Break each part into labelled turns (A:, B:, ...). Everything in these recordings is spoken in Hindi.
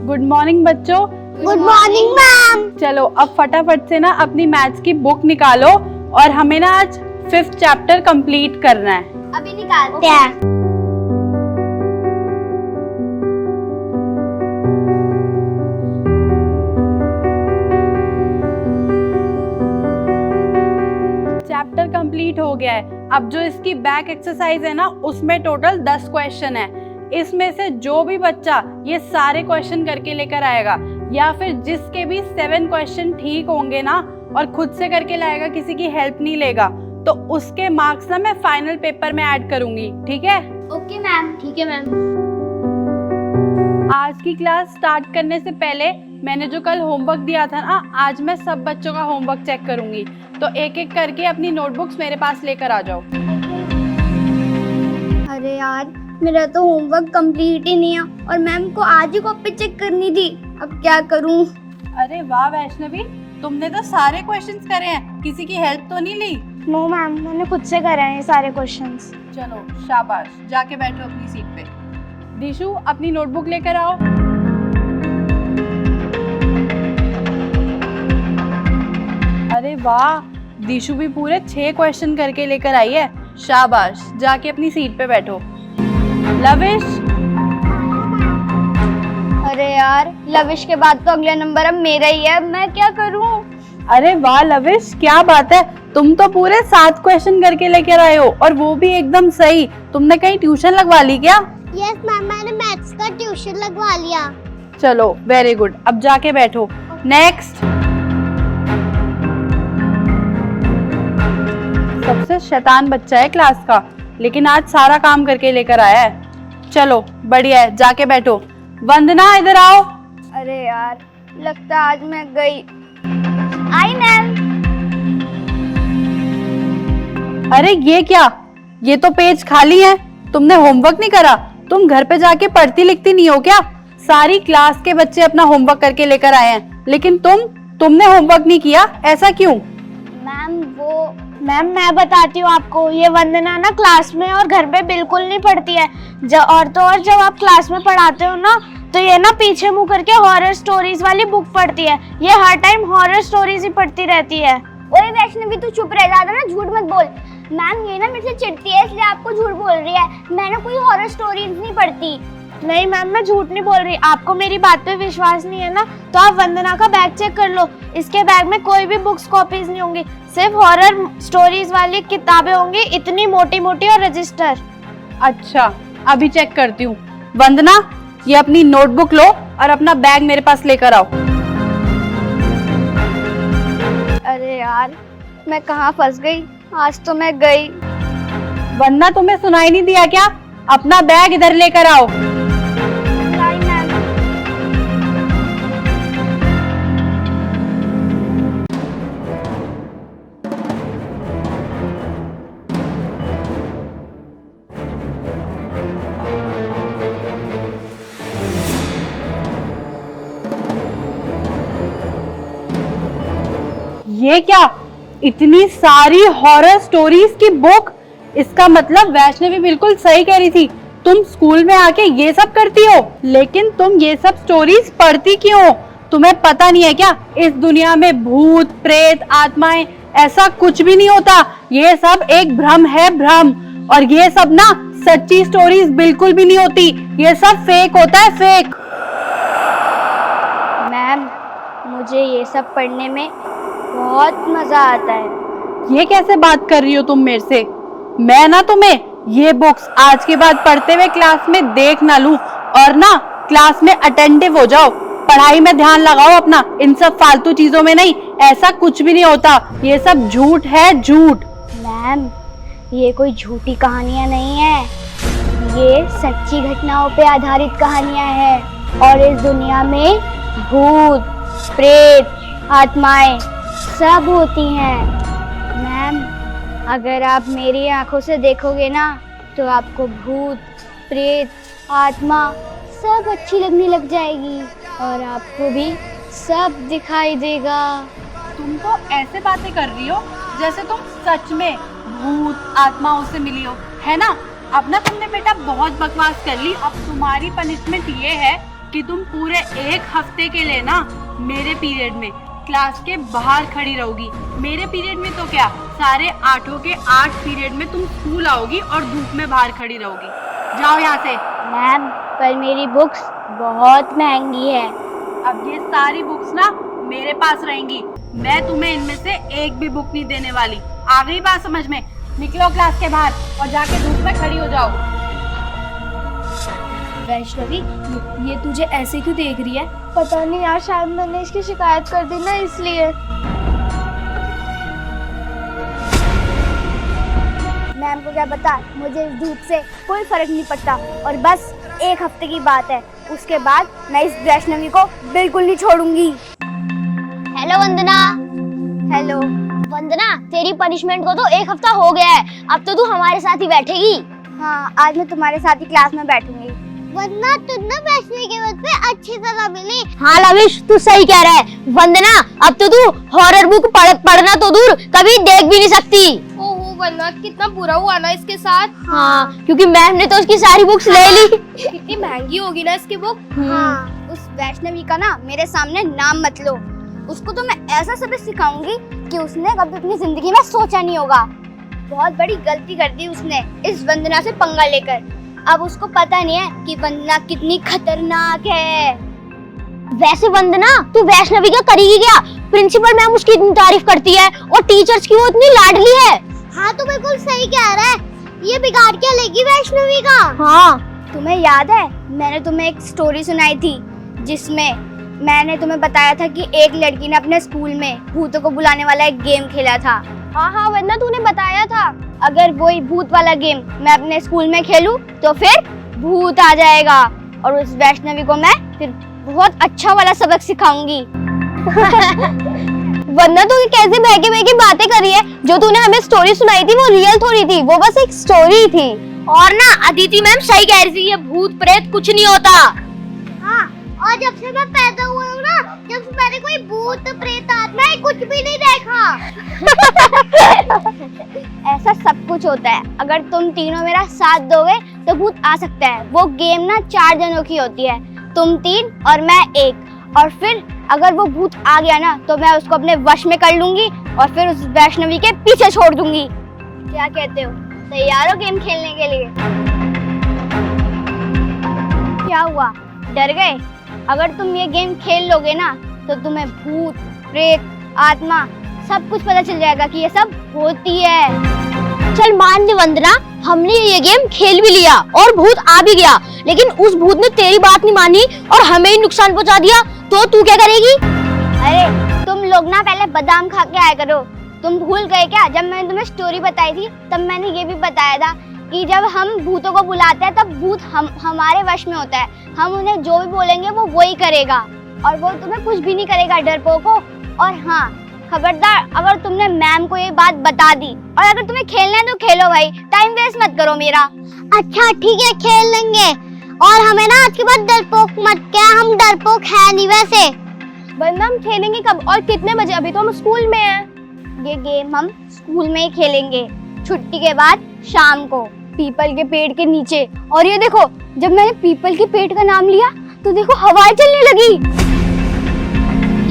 A: गुड मॉर्निंग बच्चों।
B: Good morning ma'am.
A: चलो अब फटाफट से ना अपनी मैथ्स की बुक निकालो और हमें ना आज 5th चैप्टर कंप्लीट करना है।
B: अभी निकालते हैं।
A: चैप्टर कंप्लीट हो गया है। अब जो इसकी बैक एक्सरसाइज है ना उसमें टोटल 10 क्वेश्चन है। इसमें से जो भी बच्चा ये सारे क्वेश्चन करके लेकर आएगा या फिर जिसके भी 7 क्वेश्चन ठीक होंगे ना और खुद से करके लाएगा, किसी की हेल्प नहीं लेगा, तो उसके मार्क्स ना मैं फाइनल पेपर में ऐड करूंगी। ठीक है?
B: Okay ma'am. ठीक है मैम।
A: आज की क्लास स्टार्ट करने से पहले मैंने जो कल होमवर्क दिया था ना, आज मैं सब बच्चों का होमवर्क चेक करूंगी, तो एक एक करके अपनी नोटबुक्स मेरे पास लेकर आ जाओ।
B: अरे यार, मेरा तो होमवर्क कंप्लीट ही नहीं है और मैम को आज ही कॉपी चेक करनी थी। अब क्या करूं?
A: अरे वाह वैष्णवी, तुमने तो सारे क्वेश्चंस करे हैं, किसी की हेल्प तो नहीं ली?
B: नो मैम, मैंने खुद से करे हैं ये सारे क्वेश्चंस।
A: चलो शाबाश, जाके बैठो अपनी सीट पे। दिशु अपनी नोटबुक लेकर आओ। अरे वाह, दिशु भी पूरे 6 क्वेश्चन करके लेकर आई है। शाबाश, जाके अपनी सीट पे बैठो। लविश।
B: अरे यार, लविश के बाद तो अगला नंबर अब मेरा ही है, मैं क्या करूं?
A: अरे वाह लविश, क्या बात है, तुम तो पूरे 7 क्वेश्चन करके लेकर आए हो और वो भी एकदम सही। तुमने कहीं ट्यूशन लगवा ली क्या?
B: यस मैम, मैंने मैथ्स का ट्यूशन लगवा लिया।
A: चलो वेरी गुड, अब जाके बैठो। नेक्स्ट। सबसे शैतान बच्चा है क्लास का, लेकिन आज सारा काम करके लेकर आया है। चलो बढ़िया है, जाके बैठो। वंदना इधर आओ।
B: अरे यार, लगता आज मैं गई। आई मैम।
A: अरे ये क्या, ये तो पेज खाली है। तुमने होमवर्क नहीं करा? तुम घर पे जाके पढ़ती लिखती नहीं हो क्या? सारी क्लास के बच्चे अपना होमवर्क करके लेकर आए हैं, लेकिन तुमने होमवर्क नहीं किया, ऐसा क्यों?
B: मैम मैं बताती हूँ आपको, ये वंदना ना क्लास में और घर पे बिल्कुल नहीं पढ़ती है। जब आप क्लास में पढ़ाते हो ना, तो ये ना पीछे मुंह करके हॉरर स्टोरीज वाली बुक पढ़ती है। ये हर टाइम हॉरर स्टोरीज ही पढ़ती रहती है। ओए वैष्णवी, तू चुप रह, ज्यादा ना झूठ मत बोल। मैम ये ना मेरे से चिढ़ती है, इसलिए आपको झूठ बोल रही है। मैंने कोई हॉरर स्टोरीज नहीं पढ़ती। नहीं मैम, मैं झूठ नहीं बोल रही। आपको मेरी बात पे विश्वास नहीं है ना, तो आप वंदना का बैग चेक कर लो। इसके बैग में कोई भी बुक्स कॉपीज नहीं होंगी, सिर्फ हॉरर स्टोरीज वाली किताबें होंगी, इतनी मोटी मोटी, और रजिस्टर।
A: अच्छा, अभी चेक करती हूँ। वंदना, ये अपनी नोटबुक लो और अपना बैग मेरे पास लेकर आओ।
B: अरे यार, मैं कहाँ फंस गई? आज तो मैं गई।
A: वंदना, तुम्हें सुनाई नहीं दिया क्या? अपना बैग इधर लेकर आओ।
B: नहीं मैम।
A: ये क्या, इतनी सारी हॉरर स्टोरीज की बुक? इसका मतलब वैष्णवी बिल्कुल सही कह रही थी, तुम स्कूल में आके ये सब करती हो। लेकिन तुम ये सब स्टोरीज पढ़ती क्यों हो? तुम्हें पता नहीं है क्या, इस दुनिया में भूत प्रेत आत्माएं ऐसा कुछ भी नहीं होता। ये सब एक भ्रम है, भ्रम। और ये सब ना सच्ची स्टोरीज बिल्कुल भी नहीं होती, ये सब फेक होता है, फेक।
B: मैम, मुझे ये सब पढ़ने में बहुत मजा आता है।
A: ये कैसे बात कर रही हो तुम मेरे से? मैं ना तुम्हें ये बुक्स आज के बाद पढ़ते हुए क्लास में देख ना लूं, और ना क्लास में अटेंटिव हो जाओ, पढ़ाई में ध्यान लगाओ अपना, इन सब फालतू चीजों में नहीं। ऐसा कुछ भी नहीं होता, ये सब झूठ है, झूठ।
B: मैम, ये कोई झूठी कहानियां नहीं है, ये सच्ची घटनाओं पे आधारित कहानियां हैं। और इस दुनिया में भूत प्रेत आत्माएं सब होती हैं। मैम, अगर आप मेरी आंखों से देखोगे ना, तो आपको भूत प्रेत आत्मा सब अच्छी लगने लग जाएगी और आपको भी सब दिखाई देगा।
A: तुम तो ऐसे बातें कर रही हो जैसे तुम सच में भूत आत्माओं से मिली हो, है ना? अब ना तुमने बेटा बहुत बकवास कर ली। अब तुम्हारी पनिशमेंट ये है कि तुम पूरे एक हफ्ते के लिए ना मेरे पीरियड में क्लास के बाहर खड़ी रहोगी। मेरे पीरियड में तो क्या, सारे 8 के 8 पीरियड में तुम स्कूल आओगी और धूप में बाहर खड़ी रहोगी। जाओ यहाँ से।
B: मैम पर मेरी बुक्स बहुत महंगी है।
A: अब ये सारी बुक्स ना मेरे पास रहेंगी, मैं तुम्हें इनमें से एक भी बुक नहीं देने वाली। आ गई बात समझ में? निकलो क्लास के बाहर और जाके धूप में खड़ी हो जाओ।
C: वैष्णवी, ये तुझे ऐसे क्यों देख रही है?
B: पता नहीं यार, शायद मैंने इसकी शिकायत कर दी ना, इसलिए। मैम को क्या पता, मुझे इस धूप से कोई फर्क नहीं पड़ता और बस एक हफ्ते की बात है, उसके बाद मैं इस वैष्णवी को बिल्कुल नहीं छोड़ूंगी। हेलो वंदना। हेलो वंदना, तेरी पनिशमेंट को तो एक हफ्ता हो गया है, अब तो तू हमारे साथ ही बैठेगी। हाँ, आज मैं तुम्हारे साथ ही क्लास में बैठूंगी। वंदना, तुम ना वैष्णवी के वक्त पे अच्छी तरह मिली। हाँ लविश, तू सही कह रहा है। वंदना, अब तो तू हॉरर बुक पढ़ना तो दूर, कभी देख भी नहीं सकती।
C: ओहो वंदना, कितना बुरा हुआ ना इसके साथ।
B: हाँ, क्योंकि मैम ने तो उसकी सारी बुक्स ले ली।
C: कितनी महंगी होगी ना इसकी बुक।
B: हाँ, उस वैष्णवी का ना मेरे सामने नाम मत लो। उसको तो मैं ऐसा सबक सिखाऊंगी कि उसने कभी अपनी जिंदगी में सोचा नहीं होगा। बहुत बड़ी गलती कर दी उसने इस वंदना से पंगा लेकर। अब उसको पता नहीं है कि वंदना कितनी खतरनाक है। वैसे वंदना, तू वैष्णवी क्या करेगी क्या? प्रिंसिपल मैम उसकी इतनी तारीफ करती है और टीचर्स की वो इतनी लाडली है। हाँ, तो बिल्कुल सही कह रहा है। ये बिगाड़ क्या लेगी वैष्णवी का? हाँ, तुम्हें याद है मैंने तुम्हें एक स्टोरी सुनाई थी जिसमें मैंने तुम्हें बताया था कि एक लड़की ने अपने स्कूल में भूतों को बुलाने वाला एक गेम खेला था। हाँ हाँ वंदना, तूने बताया था अगर वही भूत वाला गेम मैं अपने स्कूल में खेलूं तो फिर भूत आ जाएगा और उस वैष्णवी को मैं फिर बहुत अच्छा वाला सबक सिखाऊंगी। वंदना, तू कैसे बहके बहके बातें कर रही है? जो तूने हमें स्टोरी सुनाई थी वो रियल थोड़ी थी, वो बस एक स्टोरी थी। और ना अदिति मैम सही कह रही थी, ये भूत प्रेत कुछ नहीं होता। हाँ, और जब से मैं पैदा हुआ हूँ ना, जब से मैंने कोई भूत प्रेत आत्मा कुछ भी नहीं देखा। ऐसा सब कुछ होता है, अगर तुम तीनों मेरा साथ दोगे तो भूत आ सकता है। वो गेम ना 4 जनों की होती है, तुम 3 और मैं 1। और फिर अगर वो भूत आ गया ना तो मैं उसको अपने वश में कर लूंगी और फिर उस वैष्णवी के पीछे छोड़ दूंगी। क्या कहते हो, तैयार हो गेम खेलने के लिए? क्या हुआ, डर गए? अगर तुम ये गेम खेल लोगे ना तो तुम्हें भूत प्रेत आत्मा सब कुछ पता चल जाएगा कि ये सब होती है। चल मान ले वंदना, हमने ये गेम खेल भी लिया और भूत आ भी गया, लेकिन उस भूत ने तेरी बात नहीं मानी और हमें ही नुकसान पहुंचा दिया, तो तू क्या करेगी? अरे तुम लोग ना पहले बादाम खा के आया करो। तुम भूल गए क्या, जब मैंने तुम्हें स्टोरी बताई थी तब मैंने ये भी बताया था कि जब हम भूतों को बुलाते हैं तब भूत हमारे वश में होता है। हम उन्हें जो भी बोलेंगे वो वही करेगा और वो तुम्हें कुछ भी नहीं करेगा, डरपोको। और हाँ, खबरदार अगर तुमने मैम को ये बात बता दी, और अगर तुम्हें खेलना है तो खेलो भाई, टाइम वेस्ट मत करो मेरा। अच्छा ठीक है, खेल लेंगे। और हमें ना आज के बाद डरपोक मत क्या, हम डरपोक है नहीं वैसे।
C: वंदना, हम खेलेंगे कब और कितने बजे? अभी तो हम स्कूल में हैं।
B: ये गेम हम स्कूल में ही खेलेंगे, छुट्टी के बाद शाम को, पीपल के पेड़ के नीचे। और ये देखो, जब मैंने पीपल के पेड़ का नाम लिया तो देखो हवाएं चलने लगी।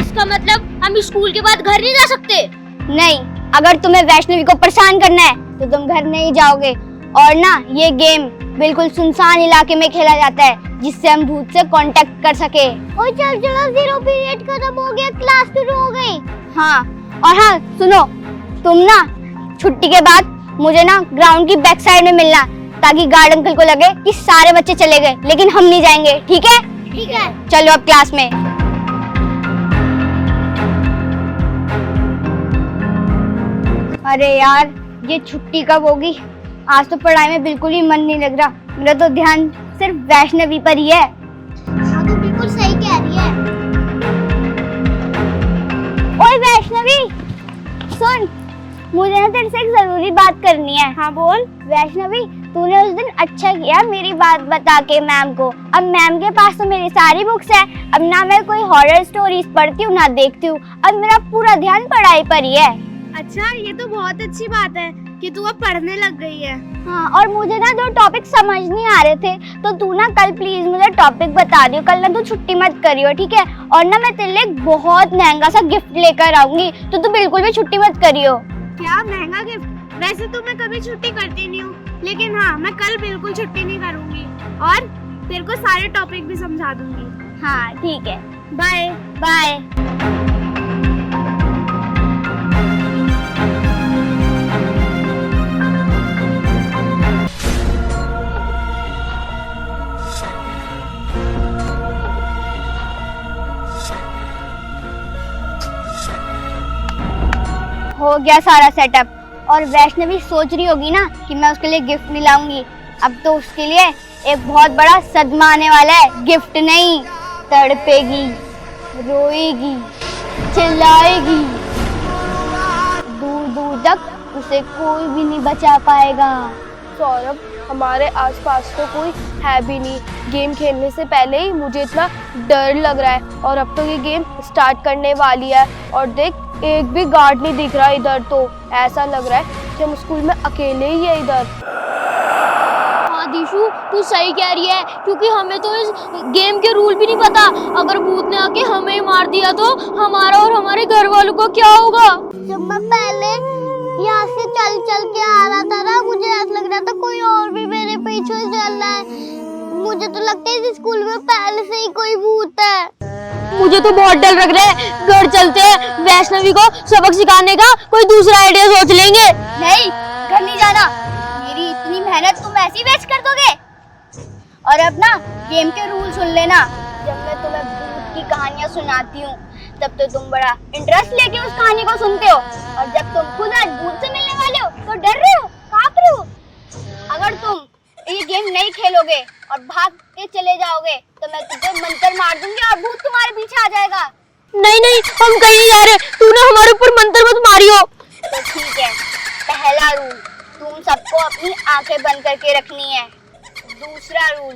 C: इसका मतलब हम स्कूल के बाद घर नहीं जा सकते?
B: नहीं, अगर तुम्हें वैष्णवी को परेशान करना है तो तुम घर नहीं जाओगे। और ना ये गेम बिल्कुल सुनसान इलाके में खेला जाता है जिससे हम भूत से कांटेक्ट कर सके। और चल चलो, 0 पीरियड खत्म हो गया, क्लास शुरू हो गई। हाँ, और हाँ सुनो, तुम ना छुट्टी के बाद मुझे ना ग्राउंड की बैक साइड में मिलना, ताकि गार्ड अंकल को लगे कि सारे बच्चे चले गए लेकिन हम नहीं जाएंगे। ठीक है? ठीक है, चलो अब क्लास में। अरे यार, ये छुट्टी कब होगी? आज तो पढ़ाई में बिल्कुल ही मन नहीं लग रहा, मेरा तो ध्यान सिर्फ वैष्णवी पर ही है। हाँ, तो बिल्कुल सही कह रही है। ओए वैष्णवी, सुन, मुझे ना तेरे से एक जरूरी बात करनी है। हाँ बोल। वैष्णवी, तूने उस दिन अच्छा किया मेरी बात बता के मैम को। अब मैम के पास तो मेरी सारी बुक्स है, अब ना मैं कोई हॉरर स्टोरीज पढ़ती हूँ ना देखती हूँ, अब मेरा पूरा ध्यान पढ़ाई पर ही है।
C: अच्छा, ये तो बहुत अच्छी बात है।
B: कि तू अब पढ़ने लग गई है।
D: हाँ, और मुझे ना जो टॉपिक समझ नहीं आ रहे थे तो तू ना कल प्लीज मुझे टॉपिक बता दियो। कल ना तू छुट्टी मत करियो, ठीक है? और ना मैं तेरे लिए एक बहुत महंगा सा गिफ्ट लेकर आऊंगी, तो तू बिल्कुल भी छुट्टी मत करियो।
B: क्या महंगा गिफ्ट? वैसे तो मैं कभी छुट्टी करती नहीं हूँ, लेकिन हाँ मैं कल बिल्कुल छुट्टी नहीं करूंगी और तेरे को सारे टॉपिक भी समझा दूंगी।
D: हाँ ठीक है,
B: बाय
D: बाय। हो गया सारा सेटअप। और वैष्णवी सोच रही होगी ना कि मैं उसके लिए गिफ्ट नहीं लाऊंगी। अब तो उसके लिए एक बहुत बड़ा सदमा आने वाला है। गिफ्ट नहीं, तड़पेगी, रोएगी, चिल्लाएगी, दूर दूर तक उसे कोई भी नहीं बचा पाएगा।
E: सौरभ, हमारे आसपास तो कोई है भी नहीं। गेम खेलने से पहले ही मुझे इतना डर लग रहा है और अब तो ये गेम स्टार्ट करने वाली है और देख एक भी गार्ड नहीं दिख रहा इधर। तो ऐसा लग रहा है कि हम स्कूल में अकेले ही है इधर।
C: हाँ दीशु, तू सही कह रही है, क्योंकि हमें तो इस गेम के रूल भी नहीं पता। अगर भूत ने आके हमें मार दिया तो हमारा और हमारे घर वालों को क्या होगा?
D: जब मैं पहले यहाँ से चल चल के आ रहा था ना, मुझे ऐसा लग रहा था कोई और भी मेरे पीछे चल रहा है। मुझे तो लगता है इस स्कूल में पहले से ही कोई भूत है।
C: मुझे तो बहुत डर लग रहा है। घर चलते हैं, वैष्णवी को सबक सिखाने का कोई दूसरा आइडिया सोच लेंगे।
D: नहीं, घर नहीं जाना। मेरी इतनी मेहनत तुम ऐसे ही वेस्ट कर दोगे। और अब ना गेम के रूल सुन लेना। जब मैं तुम्हें भूत की कहानियां सुनाती हूँ तब तो तुम बड़ा इंटरेस्ट लेके उस कहानी को सुनते हो, और जब तुम खुद आज भूत से मिलने वाले हो तो डर रहे हो, कांप रहे हो। अगर तुम ये गेम नहीं खेलोगे और भाग के चले जाओगे तो मैं तुझे मंत्र मार दूंगी और भूत तुम्हारे पीछे आ जाएगा।
C: नहीं नहीं, हम कहीं नहीं जा रहे। तूने हमारे ऊपर मंत्र मत मारियो।
D: तो ठीक है, पहला रूल, तुम सबको अपनी आंखें बंद करके रखनी है। दूसरा रूल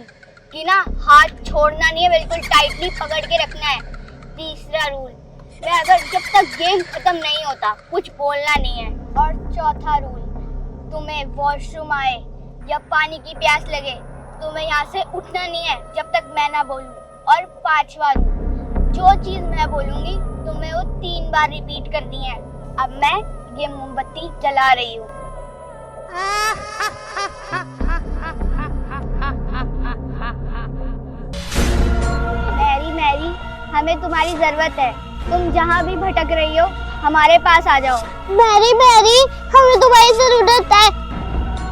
D: कि ना हाथ छोड़ना नहीं है, बिल्कुल टाइटली पकड़ के रखना है। तीसरा रूल, मैं अगर जब तक गेम खत्म नहीं होता कुछ बोलना नहीं है। और चौथा रूल, तुम्हें वॉशरूम आए या पानी की प्यास लगे तुम्हें यहाँ से उठना नहीं है जब तक मैं ना बोलूं। और पांचवा रूल, जो चीज मैं बोलूंगी तुम्हें वो 3 बार रिपीट करनी है। अब मैं ये मोमबत्ती जला रही हूँ। मैरी मैरी, हमें तुम्हारी जरूरत है। तुम जहाँ भी भटक रही हो हमारे पास आ जाओ। मैरी मैरी, हमें तुम्हारी जरूरत है।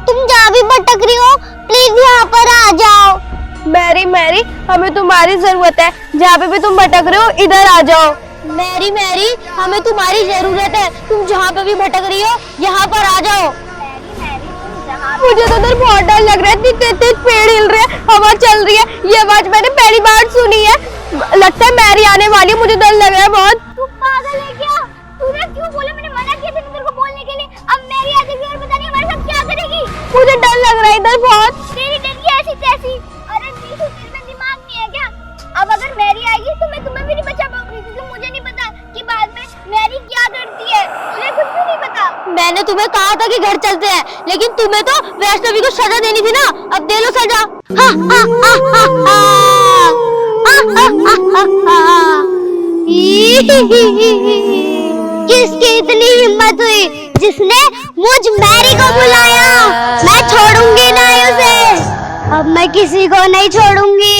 D: तुम जहाँ भी भटक रही हो प्लीज यहाँ पर आ जाओ।
E: मैरी मैरी, हमें तुम्हारी जरूरत है। जहाँ पे भी तुम भटक रहे हो इधर आ जाओ।
C: मैरी मैरी, हमें तुम्हारी जरूरत है। तुम जहाँ पे भी भटक रही हो यहाँ पर आ जाओ।
D: मैरी मैरी, तुम जहाँ
E: मुझे तो उधर बहुत डर लग रहा है। इतने पेड़ हिल रहे हैं, हवा चल रही है। ये आवाज मैंने पहली बार सुनी है। लगता है मैरी आने वाली है। मुझे डर लग रहा है बहुत।
D: तू पागल है क्या? तूने क्यों बोला? मैंने मना किया था तेरे को बोलने के लिए। अब मैरी आ जाएगी और पता नहीं हमारे साथ क्या करेगी।
E: मुझे डर लग रहा है इधर बहुत।
D: तेरी डर की ऐसी तैसी। अरे नीशु, तेरे में दिमाग नहीं है क्या? अब अगर मैरी आएगी तो मैं तुम्हें भी नहीं बचा पाऊंगी, क्योंकि मुझे नहीं पता कि बाद में मैरी क्या करती है। मुझे कुछ भी नहीं पता।
C: मैंने तुम्हें कहा था कि घर चलते हैं, लेकिन तुम्हें तो वैष्णवी को सजा देनी थी ना। अब दे लो सजा।
D: किसकी इतनी हिम्मत हुई जिसने मुझ मैरी को बुलाया? मैं छोड़ूंगी नहीं उसे। अब मैं किसी को नहीं छोड़ूंगी।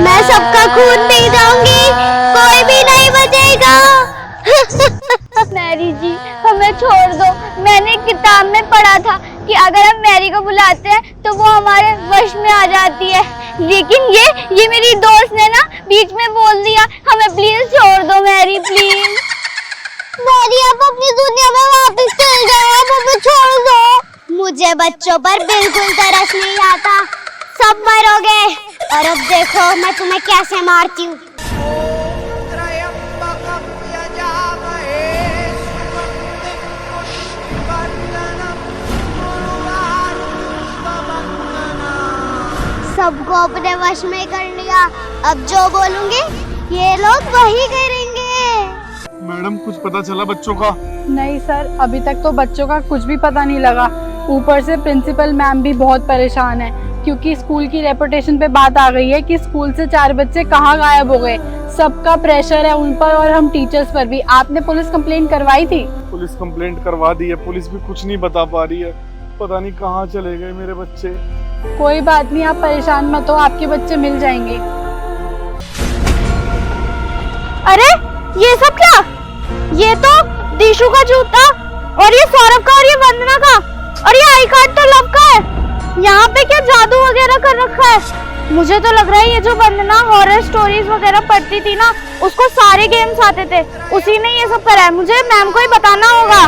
D: मैं सबका खून पी जाऊंगी, कोई भी नहीं बचेगा। मैरी जी, हमें छोड़ दो। मैंने किताब में पढ़ा था कि अगर हम मैरी को बुलाते हैं तो वो हमारे वश में आ जाती है, लेकिन ये मेरी दोस्त ने ना बीच में बोल दिया। हमें प्लीज छोड़ दो मैरी, प्लीज। मैरी, आप अपनी दुनिया में वापस चल जाओ, आप हमें छोड़ दो। मुझे बच्चों पर बिल्कुल तरस नहीं आता। सब मरोगे और अब देखो मैं तुम्हें कैसे मारती हूँ। सबको अपने वश में कर लिया। अब जो बोलूंगी ये लोग वही करेंगे।
F: मैडम, कुछ पता चला बच्चों का?
A: नहीं सर, अभी तक तो बच्चों का कुछ भी पता नहीं लगा। ऊपर से प्रिंसिपल मैम भी बहुत परेशान है क्योंकि स्कूल की रेपुटेशन पे बात आ गई है कि स्कूल से 4 बच्चे कहाँ गायब हो गए। सबका प्रेशर है उन पर और हम टीचर्स पर भी। आपने पुलिस कंप्लेंट करवाई थी?
F: पुलिस कंप्लेंट करवा दी है, पुलिस भी कुछ नहीं बता पा रही है। पता नहीं कहाँ चले गए मेरे बच्चे।
A: कोई बात नहीं, आप परेशान मत हो, आपके बच्चे मिल जाएंगे।
B: अरे ये सब क्या? ये तो दीशु का जूता और ये सौरभ का और ये वंदना का और ये आई कार्ड तो लव का है। यहाँ पे क्या जादू वगैरह कर रखा है? मुझे तो लग रहा है ये जो वंदना हॉरर स्टोरीज वगैरह पढ़ती थी ना, उसको सारे गेम्स आते थे, उसी ने ये सब करा है। मुझे मैम को ही बताना होगा।